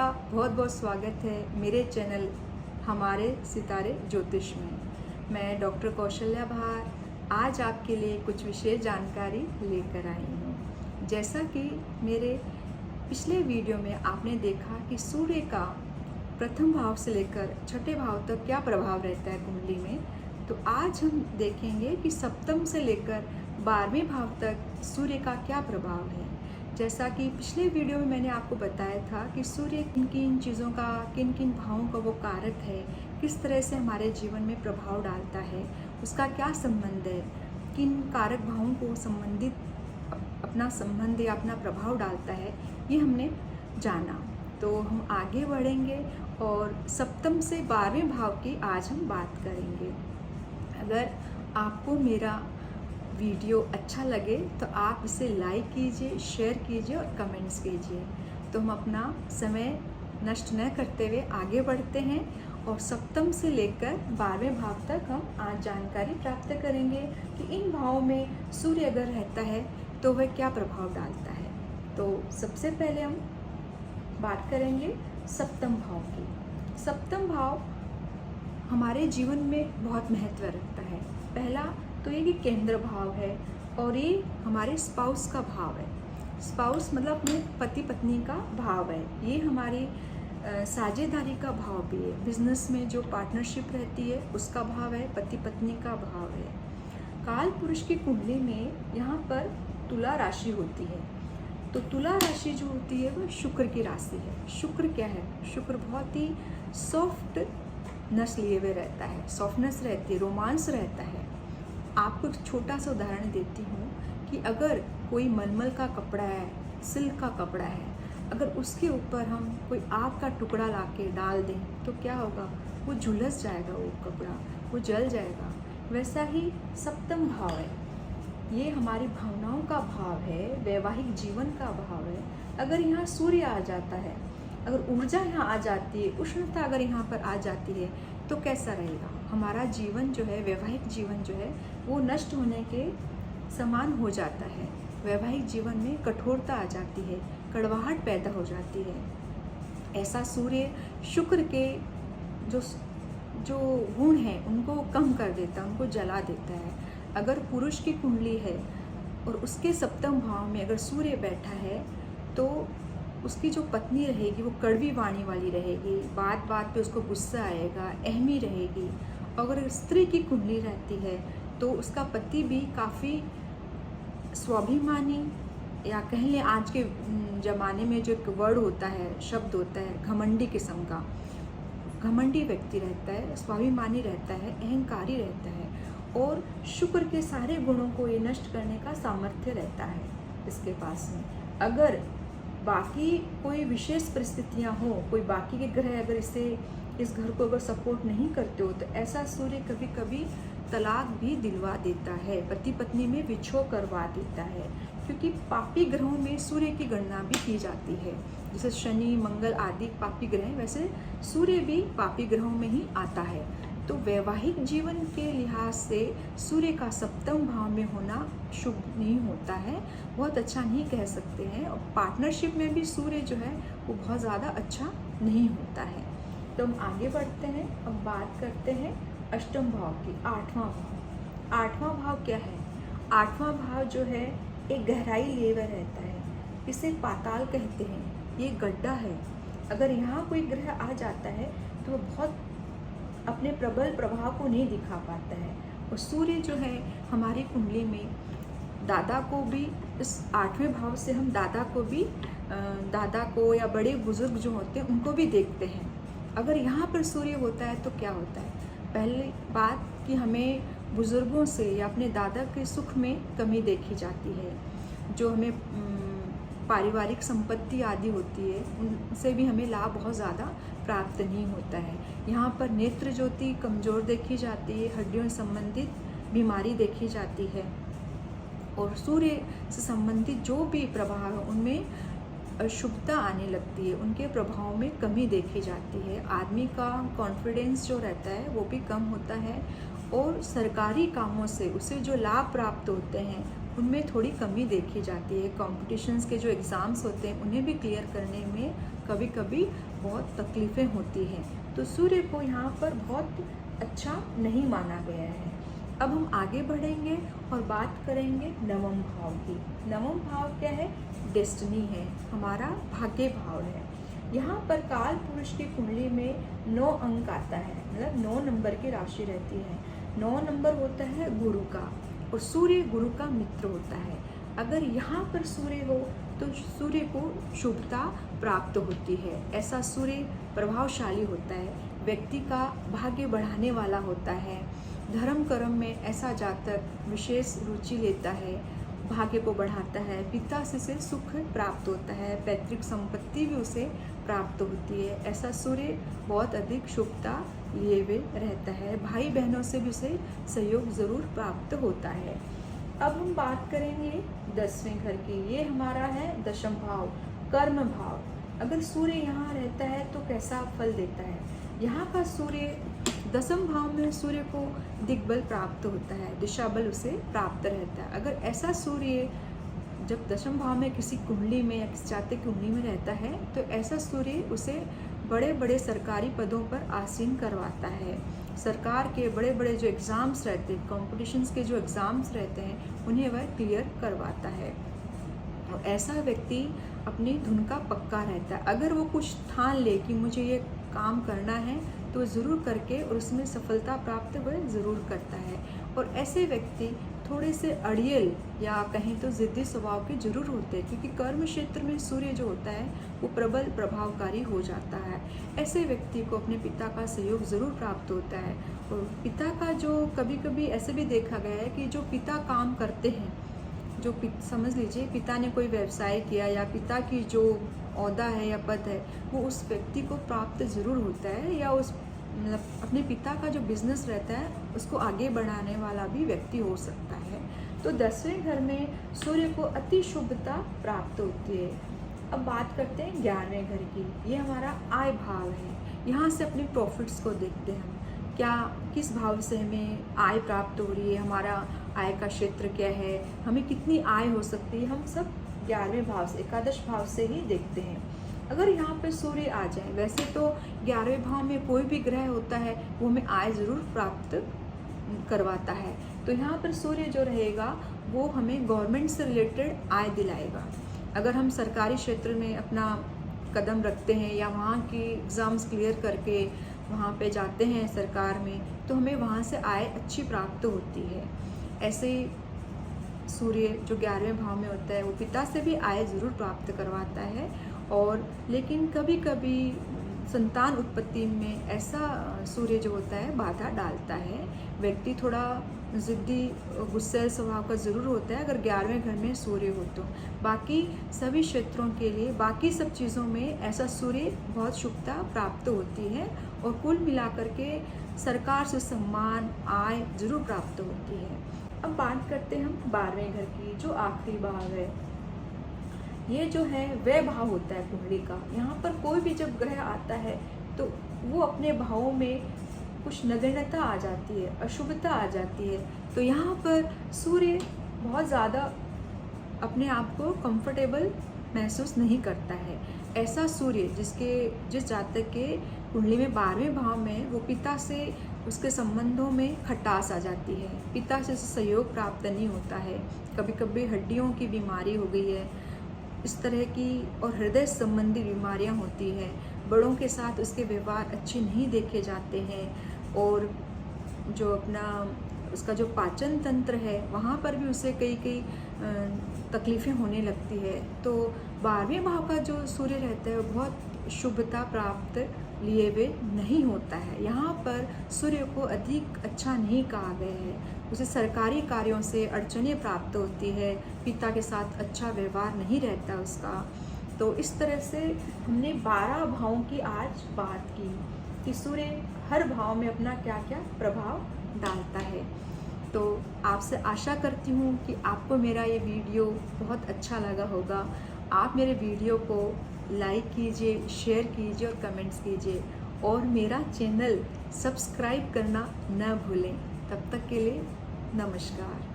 बहुत बहुत स्वागत है मेरे चैनल हमारे सितारे ज्योतिष में। मैं डॉक्टर कौशल्या भार आज आपके लिए कुछ विशेष जानकारी लेकर आई हूँ। जैसा कि मेरे पिछले वीडियो में आपने देखा कि सूर्य का प्रथम भाव से लेकर छठे भाव तक क्या प्रभाव रहता है कुंडली में, तो आज हम देखेंगे कि सप्तम से लेकर 12वें भाव तक सूर्य का क्या प्रभाव है। जैसा कि पिछले वीडियो में मैंने आपको बताया था कि सूर्य किन किन चीज़ों का, किन किन भावों का वो कारक है, किस तरह से हमारे जीवन में प्रभाव डालता है, उसका क्या संबंध है, किन कारक भावों को संबंधित अपना संबंध या अपना प्रभाव डालता है, ये हमने जाना। तो हम आगे बढ़ेंगे और सप्तम से 12वें भाव की आज हम बात करेंगे। अगर आपको मेरा वीडियो अच्छा लगे तो आप इसे लाइक कीजिए, शेयर कीजिए और कमेंट्स कीजिए। तो हम अपना समय नष्ट न करते हुए आगे बढ़ते हैं और सप्तम से लेकर 12वें भाव तक हम आज जानकारी प्राप्त करेंगे कि इन भावों में सूर्य अगर रहता है तो वह क्या प्रभाव डालता है। तो सबसे पहले हम बात करेंगे सप्तम भाव की। सप्तम भाव हमारे जीवन में बहुत महत्व रखता है। पहला तो ये कि केंद्र भाव है और ये हमारे स्पाउस का भाव है। स्पाउस मतलब अपने पति पत्नी का भाव है। ये हमारी साझेदारी का भाव भी है। बिजनेस में जो पार्टनरशिप रहती है उसका भाव है, पति पत्नी का भाव है। काल पुरुष की कुंडली में यहाँ पर तुला राशि होती है। तो तुला राशि जो होती है वो शुक्र की राशि है। शुक्र क्या है? शुक्र बहुत ही सॉफ्टनेस लिए हुए रहता है, सॉफ्टनेस रहती है, रोमांस रहता है। आपको एक छोटा सा उदाहरण देती हूँ कि अगर कोई मलमल का कपड़ा है, सिल्क का कपड़ा है, अगर उसके ऊपर हम कोई आग का टुकड़ा लाके डाल दें तो क्या होगा? वो झुलस जाएगा, वो कपड़ा वो जल जाएगा। वैसा ही सप्तम भाव है, ये हमारी भावनाओं का भाव है, वैवाहिक जीवन का भाव है। अगर यहाँ सूर्य आ जाता है, अगर ऊर्जा यहाँ आ जाती है, उष्णता अगर यहाँ पर आ जाती है तो कैसा रहेगा? हमारा जीवन जो है, वैवाहिक जीवन जो है वो नष्ट होने के समान हो जाता है। वैवाहिक जीवन में कठोरता आ जाती है, कड़वाहट पैदा हो जाती है। ऐसा सूर्य शुक्र के जो गुण हैं उनको कम कर देता है, उनको जला देता है। अगर पुरुष की कुंडली है और उसके सप्तम भाव में अगर सूर्य बैठा है तो उसकी जो पत्नी रहेगी वो कड़वी वाणी वाली रहेगी, बात बात पे उसको गुस्सा आएगा, अहमी रहेगी। अगर स्त्री की कुंडली रहती है तो उसका पति भी काफ़ी स्वाभिमानी, या कह लें आज के ज़माने में जो एक वर्ड होता है, शब्द होता है, घमंडी किस्म का, घमंडी व्यक्ति रहता है, स्वाभिमानी रहता है, अहंकारी रहता है। और शुक्र के सारे गुणों को ये नष्ट करने का सामर्थ्य रहता है इसके पास में। अगर बाकी कोई विशेष परिस्थितियां हो, कोई बाकी के ग्रह अगर इस घर को अगर सपोर्ट नहीं करते हो तो ऐसा सूर्य कभी कभी तलाक भी दिलवा देता है, पति पत्नी में विछोह करवा देता है। क्योंकि पापी ग्रहों में सूर्य की गणना भी की जाती है। जैसे शनि, मंगल आदि पापी ग्रह, वैसे सूर्य भी पापी ग्रहों में ही आता है। तो वैवाहिक जीवन के लिहाज से सूर्य का सप्तम भाव में होना शुभ नहीं होता है, बहुत अच्छा नहीं कह सकते हैं। और पार्टनरशिप में भी सूर्य जो है वो बहुत ज़्यादा अच्छा नहीं होता है। तो हम आगे बढ़ते हैं, अब बात करते हैं अष्टम भाव की। 8वां भाव। 8वां भाव क्या है? 8वां भाव जो है एक गहराई लिए हुए रहता है, इसे पाताल कहते हैं। ये गड्ढा है। अगर यहाँ कोई ग्रह आ जाता है तो वो बहुत अपने प्रबल प्रभाव को नहीं दिखा पाता है। और सूर्य जो है हमारी कुंडली में दादा को भी, इस 8वें भाव से हम दादा को या बड़े बुजुर्ग जो होते हैं उनको भी देखते हैं। अगर यहाँ पर सूर्य होता है तो क्या होता है? पहली बात कि हमें बुजुर्गों से या अपने दादा के सुख में कमी देखी जाती है। जो हमें पारिवारिक संपत्ति आदि होती है उनसे भी हमें लाभ बहुत ज़्यादा प्राप्त नहीं होता है। यहाँ पर नेत्र ज्योति कमज़ोर देखी जाती है, हड्डियों से संबंधित बीमारी देखी जाती है। और सूर्य से संबंधित जो भी प्रभाव है उनमें अशुभता आने लगती है, उनके प्रभाव में कमी देखी जाती है। आदमी का कॉन्फिडेंस जो रहता है वो भी कम होता है और सरकारी कामों से उसे जो लाभ प्राप्त होते हैं उनमें थोड़ी कमी देखी जाती है। कॉम्पिटिशन्स के जो एग्ज़ाम्स होते हैं उन्हें भी क्लियर करने में कभी कभी बहुत तकलीफ़ें होती हैं। तो सूर्य को यहाँ पर बहुत अच्छा नहीं माना गया है। अब हम आगे बढ़ेंगे और बात करेंगे नवम भाव की। नवम भाव क्या है? डेस्टिनी है, हमारा भाग्य भाव है। यहाँ पर काल पुरुष की कुंडली में 9 अंक आता है, मतलब 9 नंबर की राशि रहती है। 9 नंबर होता है गुरु का, और सूर्य गुरु का मित्र होता है। अगर यहाँ पर सूर्य हो तो सूर्य को शुभता प्राप्त होती है। ऐसा सूर्य प्रभावशाली होता है, व्यक्ति का भाग्य बढ़ाने वाला होता है। धर्म कर्म में ऐसा जातक विशेष रुचि लेता है, भाग्य को बढ़ाता है। पिता से सुख प्राप्त होता है, पैतृक संपत्ति भी उसे प्राप्त होती है। ऐसा सूर्य बहुत अधिक शुभता लिए हुए रहता है। भाई बहनों से भी उसे सहयोग ज़रूर प्राप्त होता है। अब हम बात करेंगे 10वें घर की। ये हमारा है दशम भाव, कर्म भाव। अगर सूर्य यहाँ रहता है तो कैसा फल देता है? यहाँ का सूर्य दसम भाव में सूर्य को दिग्बल प्राप्त होता है, दिशा बल उसे प्राप्त रहता है। अगर ऐसा सूर्य जब दशम भाव में किसी कुंडली में या किसी जातक की कुंडली में रहता है तो ऐसा सूर्य उसे बड़े बड़े सरकारी पदों पर आसीन करवाता है। सरकार के बड़े बड़े जो एग्ज़ाम्स रहते हैं, कॉम्पिटिशन्स के जो एग्ज़ाम्स रहते हैं, उन्हें वह क्लियर करवाता है। तो ऐसा व्यक्ति अपनी धुन का पक्का रहता है। अगर वो कुछ ठान ले कि मुझे ये काम करना है तो ज़रूर करके और उसमें सफलता प्राप्त वह ज़रूर करता है। और ऐसे व्यक्ति थोड़े से अड़ियल या कहें तो ज़िद्दी स्वभाव के जरूर होते हैं, क्योंकि कर्म क्षेत्र में सूर्य जो होता है वो प्रबल प्रभावकारी हो जाता है। ऐसे व्यक्ति को अपने पिता का सहयोग ज़रूर प्राप्त होता है। और पिता का जो कभी कभी ऐसे भी देखा गया है कि जो पिता काम करते हैं, जो समझ लीजिए पिता ने कोई व्यवसाय किया या पिता की जो ओहदा है या पद है वो उस व्यक्ति को प्राप्त ज़रूर होता है, या उस मतलब अपने पिता का जो बिजनेस रहता है उसको आगे बढ़ाने वाला भी व्यक्ति हो सकता है। तो 10वें घर में सूर्य को अति शुभता प्राप्त होती है। अब बात करते हैं 11वें घर की। ये हमारा आय भाव है। यहाँ से अपने प्रॉफिट्स को देखते हैं हम, क्या किस भाव से हमें आय प्राप्त हो रही है, हमारा आय का क्षेत्र क्या है, हमें कितनी आय हो सकती है, हम सब 11वें भाव से, एकादश भाव से ही देखते हैं। अगर यहाँ पे सूर्य आ जाए, वैसे तो 11वें भाव में कोई भी ग्रह होता है वो हमें आय ज़रूर प्राप्त करवाता है। तो यहाँ पर सूर्य जो रहेगा वो हमें गवर्नमेंट से रिलेटेड आय दिलाएगा। अगर हम सरकारी क्षेत्र में अपना कदम रखते हैं या वहाँ की एग्ज़ाम्स क्लियर करके वहाँ पे जाते हैं सरकार में, तो हमें वहाँ से आय अच्छी प्राप्त होती है। ऐसे ही सूर्य जो 11वें भाव में होता है वो पिता से भी आय ज़रूर प्राप्त करवाता है। और लेकिन कभी कभी संतान उत्पत्ति में ऐसा सूर्य जो होता है बाधा डालता है। व्यक्ति थोड़ा ज़िद्दी गुस्सैल स्वभाव का ज़रूर होता है अगर 11वें घर में सूर्य हो तो। बाकी सभी क्षेत्रों के लिए, बाकी सब चीज़ों में ऐसा सूर्य बहुत शुभता प्राप्त होती है और कुल मिलाकर के सरकार से सम्मान, आय ज़रूर प्राप्त होती है। अब बात करते हैं हम 12वें घर की, जो आखिरी भाव है। ये जो है वह भाव होता है कुंडली का। यहाँ पर कोई भी जब ग्रह आता है तो वो अपने भावों में कुछ नगण्यता आ जाती है, अशुभता आ जाती है। तो यहाँ पर सूर्य बहुत ज़्यादा अपने आप को कंफर्टेबल महसूस नहीं करता है। ऐसा सूर्य जिस जातक के कुंडली में 12वें भाव में, वो पिता से उसके संबंधों में खटास आ जाती है, पिता से सहयोग प्राप्त नहीं होता है। कभी कभी हड्डियों की बीमारी हो गई है, इस तरह की, और हृदय संबंधी बीमारियां होती है। बड़ों के साथ उसके व्यवहार अच्छे नहीं देखे जाते हैं, और जो अपना उसका जो पाचन तंत्र है वहाँ पर भी उसे कई तकलीफ़ें होने लगती है। तो 12वें भाव का जो सूर्य रहता है वो बहुत शुभता प्राप्त लिए हुए नहीं होता है। यहाँ पर सूर्य को अधिक अच्छा नहीं कहा गया है। उसे सरकारी कार्यों से अड़चनें प्राप्त होती है, पिता के साथ अच्छा व्यवहार नहीं रहता उसका। तो इस तरह से हमने 12 भावों की आज बात की कि सूर्य हर भाव में अपना क्या क्या प्रभाव डालता है। तो आपसे आशा करती हूँ कि आपको मेरा ये वीडियो बहुत अच्छा लगा होगा। आप मेरे वीडियो को लाइक कीजिए, शेयर कीजिए और कमेंट्स कीजिए, और मेरा चैनल सब्सक्राइब करना न भूलें। तब तक के लिए नमस्कार।